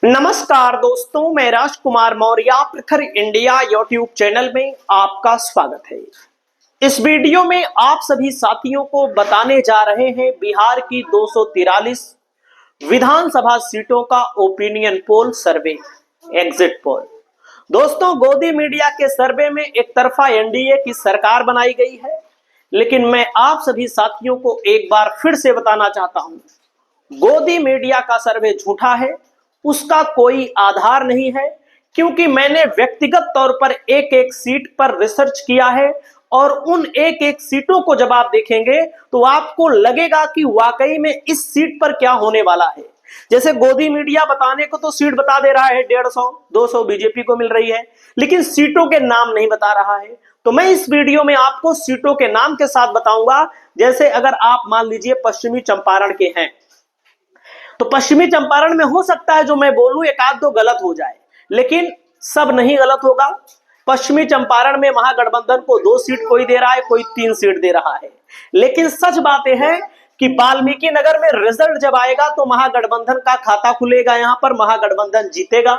नमस्कार दोस्तों, मैं राजकुमार मौर्य प्रखर इंडिया यूट्यूब चैनल में आपका स्वागत है। इस वीडियो में आप सभी साथियों को बताने जा रहे हैं बिहार की 243 विधानसभा सीटों का ओपिनियन पोल सर्वे, एग्जिट पोल। दोस्तों, गोदी मीडिया के सर्वे में एक तरफा एनडीए की सरकार बनाई गई है, लेकिन मैं आप सभी साथियों को एक बार फिर से बताना चाहता हूं, गोदी मीडिया का सर्वे झूठा है, उसका कोई आधार नहीं है। क्योंकि मैंने व्यक्तिगत तौर पर एक एक सीट पर रिसर्च किया है और उन एक एक सीटों को जब आप देखेंगे तो आपको लगेगा कि वाकई में इस सीट पर क्या होने वाला है। जैसे गोदी मीडिया बताने को तो सीट बता दे रहा है, 150-200 बीजेपी को मिल रही है, लेकिन सीटों के नाम नहीं बता रहा है। तो मैं इस वीडियो में आपको सीटों के नाम के साथ बताऊंगा। जैसे अगर आप मान लीजिए पश्चिमी चंपारण के हैं, तो पश्चिमी चंपारण में हो सकता है जो मैं बोलूं एक आध दो गलत हो जाए, लेकिन सब नहीं गलत होगा। पश्चिमी चंपारण में महागठबंधन को 2 सीट कोई दे रहा है, कोई 3 सीट दे रहा है। लेकिन सच बात यह है कि वाल्मीकि नगर में रिजल्ट जब आएगा तो महागठबंधन का खाता खुलेगा, यहां पर महागठबंधन जीतेगा।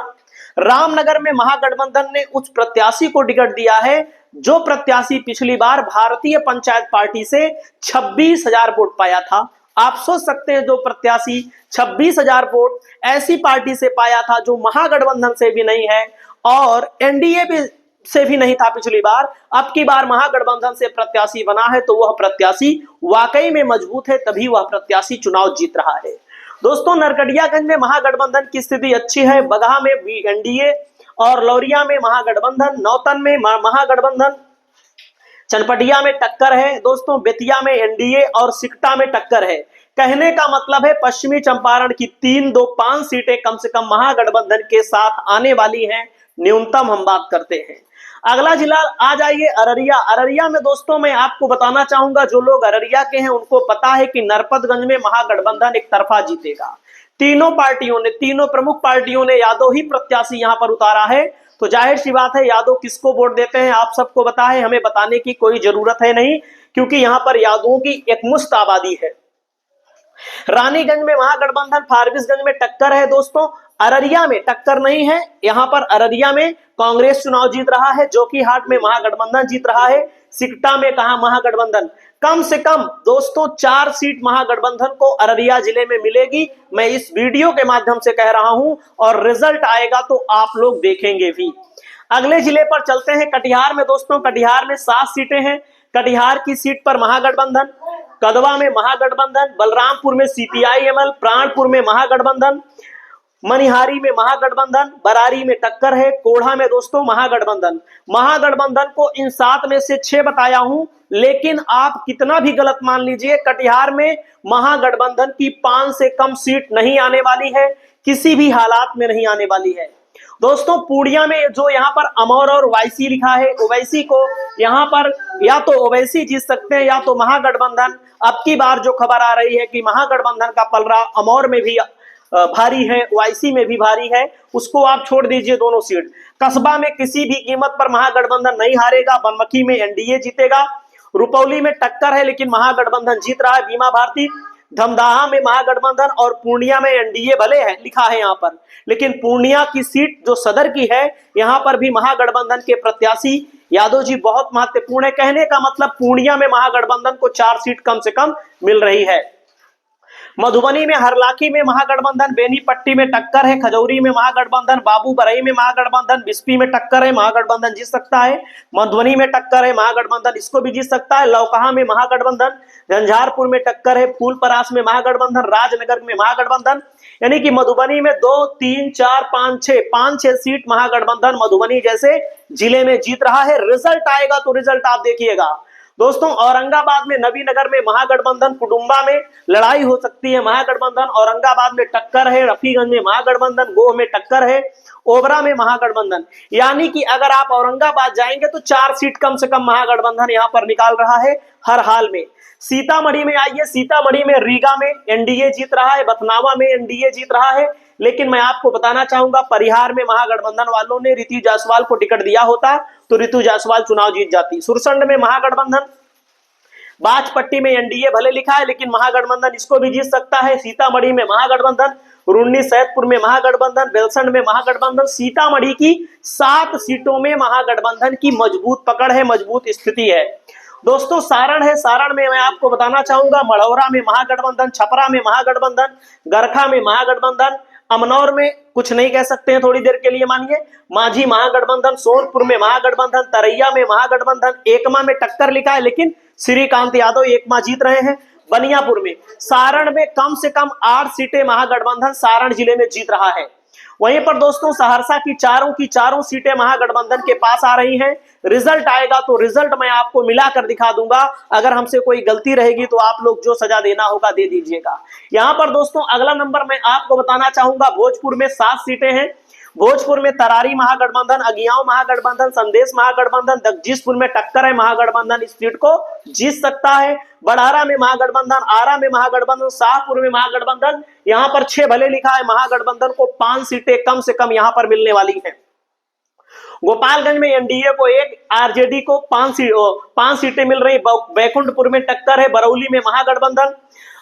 रामनगर में महागठबंधन ने उस प्रत्याशी को टिकट दिया है जो प्रत्याशी पिछली बार भारतीय पंचायत पार्टी से 26,000 वोट पाया था। आप सोच सकते हैं, जो प्रत्याशी 26,000 वोट ऐसी पार्टी से पाया था जो महागठबंधन से भी नहीं है और एनडीए भी से भी नहीं था पिछली बार, अब की बार महागठबंधन से प्रत्याशी बना है, तो वह प्रत्याशी वाकई में मजबूत है, तभी वह प्रत्याशी चुनाव जीत रहा है। दोस्तों, नरकटियागंज में महागठबंधन की स्थिति अच्छी है, बगहा में भी एनडीए और लौरिया में महागठबंधन, नौतन में महागठबंधन, चनपटिया में टक्कर है दोस्तों, बेतिया में एनडीए और सिकटा में टक्कर है। कहने का मतलब है पश्चिमी चंपारण की 3-2-5 सीटें कम से कम महागठबंधन के साथ आने वाली हैं, न्यूनतम हम बात करते हैं। अगला जिला आ जाइए अररिया। अररिया में दोस्तों मैं आपको बताना चाहूंगा, जो लोग अररिया के हैं उनको पता है कि नरपतगंज में महागठबंधन एक तरफा जीतेगा। तीनों प्रमुख पार्टियों ने यादव ही प्रत्याशी यहां पर उतारा है, तो जाहिर सी बात है यादव किसको वोट देते हैं आप सबको पता है, हमें बताने की कोई जरूरत है नहीं, क्योंकि यहां पर यादवों की एक मुश्त आबादी है। रानीगंज में महागठबंधन, फारबिसगंज में टक्कर है दोस्तों, अररिया में टक्कर नहीं है। यहां पर अररिया में कांग्रेस चुनाव जीत रहा है, जोकीहाट में महागठबंधन जीत रहा है, सिकटा में कहा महागठबंधन। कम से कम दोस्तों 4 सीट महागठबंधन को अररिया जिले में मिलेगी, मैं इस वीडियो के माध्यम से कह रहा हूं, और रिजल्ट आएगा तो आप लोग देखेंगे भी। अगले जिले पर चलते हैं, कटिहार में दोस्तों। कटिहार में 7 सीटें हैं। कटिहार की सीट पर महागठबंधन, कदवा में महागठबंधन, बलरामपुर में सीपीआई-एमएल, प्राणपुर में महागठबंधन, मनिहारी में महागठबंधन, बरारी में टक्कर है, कोढ़ा में दोस्तों महागठबंधन को इन 7 में से 6 बताया हूं, लेकिन आप कितना भी गलत मान लीजिए, कटिहार में महागठबंधन की 5 से कम सीट नहीं आने वाली है, किसी भी हालात में नहीं आने वाली है। दोस्तों, पूर्णिया में जो यहाँ पर अमर और ओवैसी लिखा है, ओवैसी को यहाँ पर या तो ओवैसी जीत सकते हैं या तो महागठबंधन। अब की बार जो खबर आ रही है कि महागठबंधन का पलड़ा अमर में भी भारी है, ओवैसी में भी भारी है, उसको आप छोड़ दीजिए दोनों सीट। कस्बा में किसी भी कीमत पर महागठबंधन नहीं हारेगा, बनमखी में एनडीए जीतेगा, रुपौली में टक्कर है लेकिन महागठबंधन जीत रहा है, बीमा भारती, धमदाहा में महागठबंधन और पूर्णिया में एनडीए भले है लिखा है यहाँ पर, लेकिन पूर्णिया की सीट जो सदर की है, यहाँ पर भी महागठबंधन के प्रत्याशी यादव जी बहुत महत्वपूर्ण है। कहने का मतलब पूर्णिया में महागठबंधन को 4 सीट कम से कम मिल रही है। मधुबनी में हरलाखी में महागठबंधन, बेनीपट्टी में टक्कर है, खजौरी में महागठबंधन, बाबूबरही में महागठबंधन, बिस्पी में टक्कर है, महागठबंधन जीत सकता है, मधुबनी में टक्कर है, महागठबंधन इसको भी जीत सकता है, लौकहा में महागठबंधन, झंझारपुर में टक्कर है, फूलपरास में महागठबंधन, राजनगर में महागठबंधन। यानी कि मधुबनी में 2, 3, 4, 5, 6 सीट महागठबंधन मधुबनी जैसे जिले में जीत रहा है। रिजल्ट आएगा तो रिजल्ट आप देखिएगा दोस्तों। औरंगाबाद में नवीनगर में महागठबंधन, कुडुम्बा में लड़ाई हो सकती है, महागठबंधन औरंगाबाद में टक्कर है, रफीगंज में महागठबंधन, गोह में टक्कर है, ओबरा में महागठबंधन। यानी कि अगर आप औरंगाबाद जाएंगे तो 4 सीट कम से कम महागठबंधन यहां पर निकाल रहा है हर हाल में। सीतामढ़ी में आइए, सीतामढ़ी में रीगा में एनडीए जीत रहा है, बथनावा में एनडीए जीत रहा है, लेकिन मैं आपको बताना चाहूंगा परिहार में महागठबंधन वालों ने ऋतु जायसवाल को टिकट दिया होता तो ऋतु जायसवाल चुनाव जीत जाती। सुरसंड में महागठबंधन, बाजपट्टी में एनडीए भले लिखा है लेकिन महागठबंधन इसको भी जीत सकता है, सीतामढ़ी में महागठबंधन, रुन्नी सैदपुर में महागठबंधन, बेलसंड में महागठबंधन, सीतामढ़ी की 7 सीटों में महागठबंधन की मजबूत पकड़ है, मजबूत स्थिति है। दोस्तों सारण है, सारण में मैं आपको बताना चाहूंगा मढ़ौरा में महागठबंधन, छपरा में महागठबंधन, गरखा में महागठबंधन, अमनौर में कुछ नहीं कह सकते हैं थोड़ी देर के लिए मानिए, माझी महागठबंधन, सोनपुर में महागठबंधन, तरैया में महागठबंधन, एकमा में टक्कर लिखा है लेकिन श्रीकांत यादव एकमा जीत रहे हैं। बनियापुर में, सारण में कम से कम 8 सीटें महागठबंधन सारण जिले में जीत रहा है। वहीं पर दोस्तों सहरसा की चारों सीटें महागठबंधन के पास आ रही हैं। रिजल्ट आएगा तो रिजल्ट मैं आपको मिलाकर दिखा दूंगा, अगर हमसे कोई गलती रहेगी तो आप लोग जो सजा देना होगा दे दीजिएगा। यहां पर दोस्तों अगला नंबर मैं आपको बताना चाहूंगा, भोजपुर में 7 सीटें हैं। भोजपुर में तरारी महागठबंधन, अगियाव महागठबंधन, संदेश महागठबंधन, जगदीशपुर में टक्कर है, महागठबंधन इस सीट को जीत सकता है। बड़ारा में महागठबंधन, आरा में महागठबंधन, शाहपुर में महागठबंधन, यहां पर 6 भले लिखा है, महागठबंधन को 5 सीटें कम से कम यहां पर मिलने वाली हैं। गोपालगंज में एनडीए को 1, आरजेडी को 5 सीटें मिल रही। बैकुंठपुर में टक्कर है, बरौली में महागठबंधन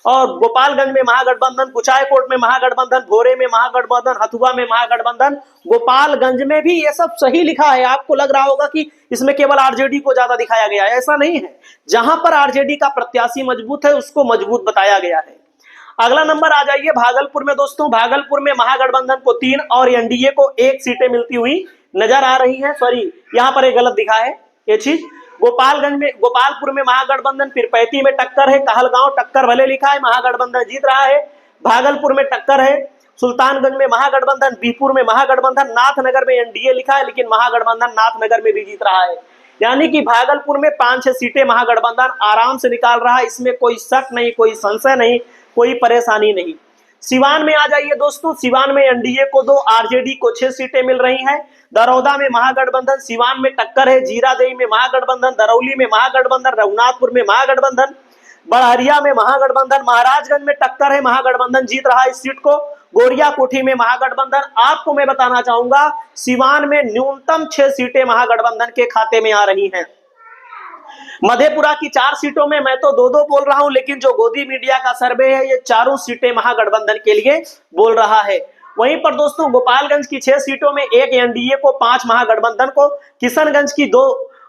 और गोपालगंज में महागठबंधन, कुचायकोट में महागठबंधन, भोरे में महागठबंधन, हथुआ में महागठबंधन। गोपालगंज में भी ये सब सही लिखा है। आपको लग रहा होगा कि इसमें केवल आरजेडी को ज्यादा दिखाया गया है, ऐसा नहीं है। जहां पर आरजेडी का प्रत्याशी मजबूत है उसको मजबूत बताया गया है। अगला नंबर आ जाइए भागलपुर में दोस्तों, भागलपुर में महागठबंधन को 3 और एनडीए को 1 सीटें मिलती हुई नजर आ रही है। सॉरी, यहाँ पर एक गलत दिखा है ये चीज। गोपालपुर में महागठबंधन, पीरपैंती में टक्कर है, कहलगांव टक्कर भले लिखा है, महागठबंधन जीत रहा है। भागलपुर में टक्कर है, सुल्तानगंज में महागठबंधन, बीरपुर में महागठबंधन, नाथनगर में एनडीए लिखा है लेकिन महागठबंधन नाथनगर में भी जीत रहा है। यानी कि भागलपुर में 5-6 सीटें महागठबंधन आराम से निकाल रहा है, इसमें कोई शक नहीं, कोई संशय नहीं, कोई परेशानी नहीं। सिवान में आ जाइए दोस्तों, सिवान में एनडीए को 2, आरजेडी को 6 सीटें मिल रही हैं। दरौदा में महागठबंधन, सिवान में टक्कर है, जीरादेई में महागठबंधन, दरौली में महागठबंधन, रघुनाथपुर में महागठबंधन, बड़हरिया में महागठबंधन, महाराजगंज में टक्कर है, महागठबंधन जीत रहा है इस सीट को। गोरिया कोठी में महागठबंधन। आपको मैं बताना चाहूंगा सिवान में न्यूनतम 6 सीटें महागठबंधन के खाते में आ रही हैं। मधेपुरा की 4 सीटों में मैं तो 2-2 बोल रहा हूं, लेकिन जो गोदी मीडिया का सर्वे है ये चारों सीटें महागठबंधन के लिए बोल रहा है। वहीं पर दोस्तों गोपालगंज की 6 सीटों में 1 एनडीए को, 5 महागठबंधन को, किशनगंज की 2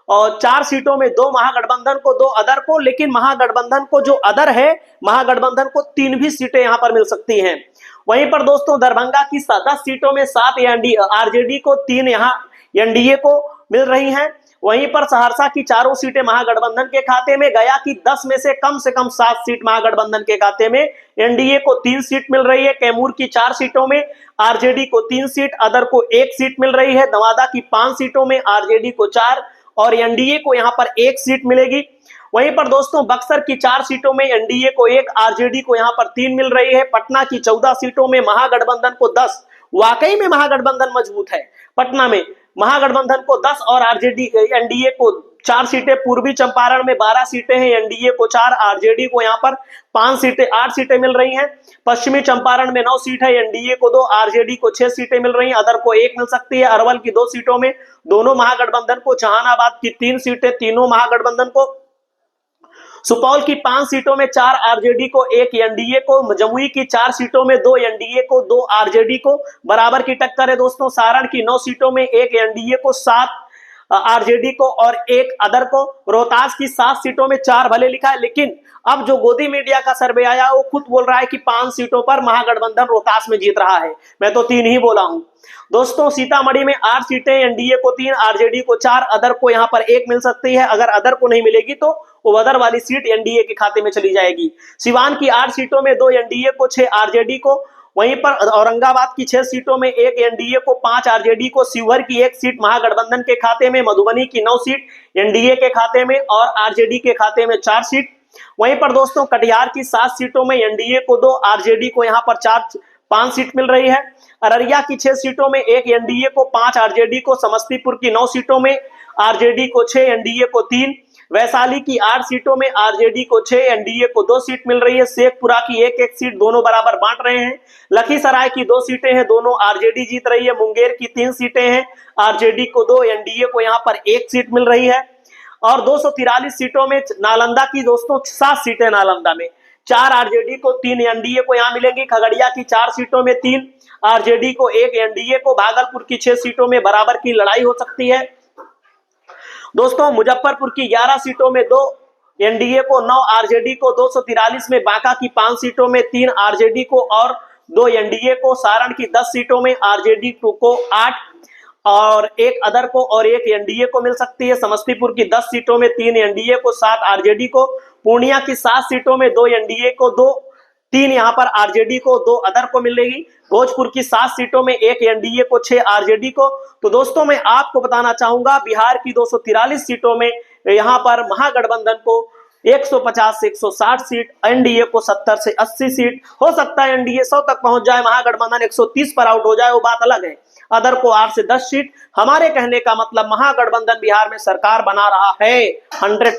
और 4 सीटों में 2 महागठबंधन को, 2 अदर को, लेकिन महागठबंधन को जो अदर है महागठबंधन को 3 भी सीटें यहां पर मिल सकती हैं। वहीं पर दोस्तों दरभंगा की 10 सीटों में 7 आरजेडी को, 3 यहाँ एनडीए को मिल रही हैं। वहीं पर सहरसा की 4 सीटें महागठबंधन के खाते में, गया की 10 में से कम 7 सीट महागठबंधन के खाते में, एनडीए को 3 सीट मिल रही है। कैमूर की 4 सीटों में आरजेडी को 3 सीट, अदर को 1 सीट मिल रही है। नवादा की 5 सीटों में आरजेडी को 4 और एनडीए को यहां पर 1 सीट मिलेगी। वहीं पर दोस्तों बक्सर की 4 सीटों में एनडीए को 1, आरजेडी को यहां पर 3 मिल रही है। पटना की 14 सीटों में महागठबंधन को 10, वाकई में महागठबंधन मजबूत है। पटना में महागठबंधन को 10 और आरजेडी एनडीए को 4 सीटें। पूर्वी चंपारण में 12 सीटें हैं, एनडीए को 4, आरजेडी को यहां पर 5 सीटें, 8 सीटें मिल रही हैं। पश्चिमी चंपारण में 9 सीट है, एनडीए को 2, आरजेडी को 6 सीटें मिल रही हैं, अदर को 1 मिल सकती है। अरवल की 2 सीटों में दोनों महागठबंधन को, जहानाबाद की 3 सीटें तीनों महागठबंधन को, सुपौल की 5 सीटों में 4 आरजेडी को, 1 एनडीए को, जमुई की 4 सीटों में 2 एनडीए को, 2 आरजेडी को, बराबर की टक्कर है दोस्तों। सारण की 9 सीटों में 1 एनडीए को, 7 आरजेडी को और 1 अदर को। रोहतास की 7 सीटों में 4 भले लिखा है, लेकिन अब जो गोदी मीडिया का सर्वे आया वो खुद बोल रहा है कि 5 सीटों पर महागठबंधन रोहतास में जीत रहा है। मैं तो 3 ही बोला हूं दोस्तों। सीतामढ़ी में 8 सीटें, एनडीए को 3, आरजेडी को 4, अदर को यहां पर 1 मिल सकती है। अगर अदर को नहीं मिलेगी तो वो अदर वाली सीट एनडीए के खाते में चली जाएगी। सिवान की 8 सीटों में 2 एनडीए को, 6 आरजेडी को। वहीं पर औरंगाबाद की 6 सीटों में 1 एनडीए को, 5 आरजेडी को। शिवहर की 1 सीट महागठबंधन के खाते में। मधुबनी की 9 सीट एनडीए के खाते में और आरजेडी के खाते में 4 सीट। वहीं पर दोस्तों कटिहार की 7 सीटों में एनडीए को 2, आरजेडी को यहां पर 5 सीट मिल रही है। अररिया की 6 सीटों में 1 एनडीए को, 5 आरजेडी को। समस्तीपुर की 9 सीटों में आरजेडी को 6, एनडीए को 3। वैशाली की 8 सीटों में आरजेडी को 6, एनडीए को 2 सीट मिल रही है। शेखपुरा की 1-1 सीट दोनों बराबर बांट रहे हैं। लखीसराय की 2 सीटें हैं, दोनों आरजेडी जीत रही है। मुंगेर की 3 सीटें हैं, आरजेडी को 2, एनडीए को यहां पर 1 सीट मिल रही है। और 243 सीटों में नालंदा की दोस्तों 7 सीटें नालंदा में, 4 आरजेडी को, 3 एनडीए को यहाँ मिलेंगी। खगड़िया की 4 सीटों में 3 आरजेडी को, 1 एनडीए को। भागलपुर की 6 सीटों में बराबर की लड़ाई हो सकती है। दोस्तों मुजफ्फरपुर की 11 सीटों में 2 एनडीए को, 9 आरजेडी को। 243 में बांका की 5 सीटों में 3 आरजेडी को और 2 एनडीए को। सारण की 10 सीटों में आरजेडी को 8 और 1 अदर को और 1 एनडीए को मिल सकती है। समस्तीपुर की 10 सीटों में 3 एनडीए को, 7 आरजेडी को। पूर्णिया की 7 सीटों में 2 एनडीए को, 3 यहाँ पर आरजेडी को, 2 अदर को मिलेगी। भोजपुर की 7 सीटों में 1 एनडीए को, 6 आरजेडी को। तो दोस्तों मैं आपको बताना चाहूंगा बिहार की 243 सीटों में यहाँ पर महागठबंधन को 150 से 160 सीट, एनडीए को 70 से 80 सीट। हो सकता है एनडीए 100 तक पहुंच जाए, महागठबंधन 130 पर आउट हो जाए, वो बात अलग है। अदर को 8 से 10 सीट। हमारे कहने का मतलब महागठबंधन बिहार में सरकार बना रहा है 100